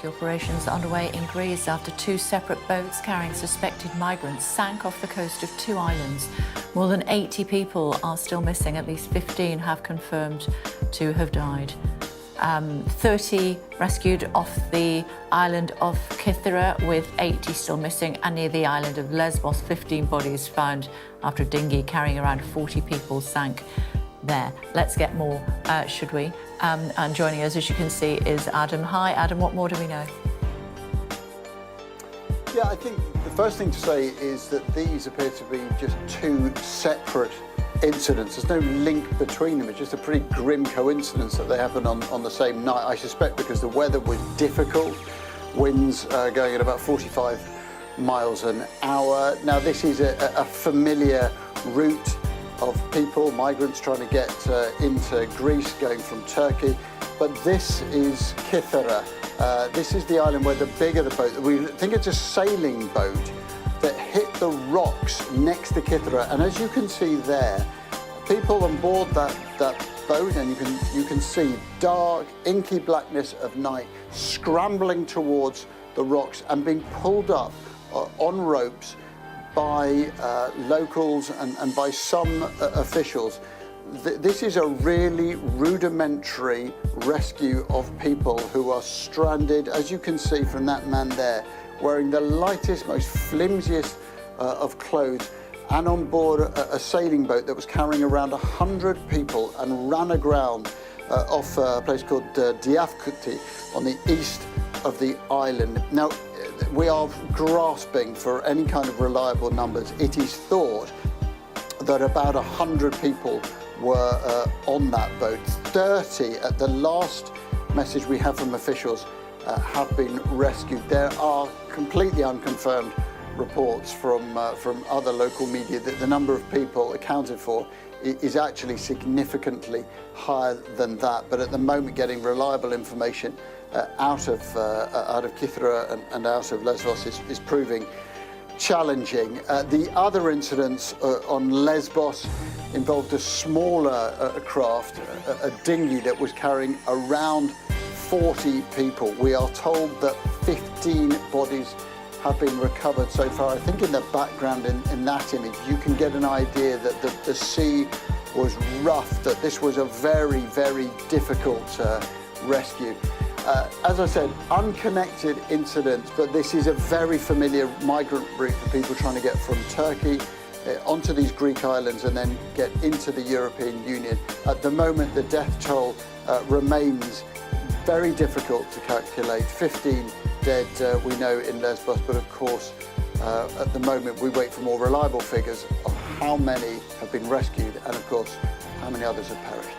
rescue operations are underway in Greece after two separate boats carrying suspected migrants sank off the coast of two islands. More than 80 people are still missing. At least 15 have confirmed to have died. 30 rescued off the island of Kythera, with 80 still missing, and near the island of Lesbos, 15 bodies found after a dinghy carrying around 40 people sank there. Let's get more, should we? And joining us, as you can see, is Adam. Hi, Adam, what more do we know? Yeah, I think the first thing to say is that these appear to be just two separate incidents. There's no link between them. It's just a pretty grim coincidence that they happened on the same night. I suspect because the weather was difficult, winds going at about 45 miles an hour. Now, this is a familiar route of people, migrants trying to get into Greece, going from Turkey. But this is Kythera. This is the island where the bigger the boat, we think it's a sailing boat, that hit the rocks next to Kythera. And as you can see there, people on board that boat, and you can see dark, inky blackness of night, scrambling towards the rocks and being pulled up on ropes by locals and by some officials. This is a really rudimentary rescue of people who are stranded, as you can see from that man there, wearing the lightest, most flimsiest of clothes, and on board a sailing boat that was carrying around 100 people and ran aground off a place called Diafkuti on the east of the island. Now, we are grasping for any kind of reliable numbers. It is thought that about 100 people were on that boat. 30, at the last message we have from officials, have been rescued. There are completely unconfirmed reports from other local media that the number of people accounted for is actually significantly higher than that. But at the moment, getting reliable information out of Kythera and out of Lesbos is proving challenging. The other incidents on Lesbos involved a smaller craft, a dinghy that was carrying around 40 people. We are told that 15 bodies have been recovered so far. I think in the background in that image, you can get an idea that the sea was rough, that this was a very, very difficult rescue. As I said, unconnected incidents, but this is a very familiar migrant route for people trying to get from Turkey onto these Greek islands and then get into the European Union. At the moment, the death toll remains very difficult to calculate. 15 dead, we know, in Lesbos, but of course, at the moment, we wait for more reliable figures of how many have been rescued and, of course, how many others have perished.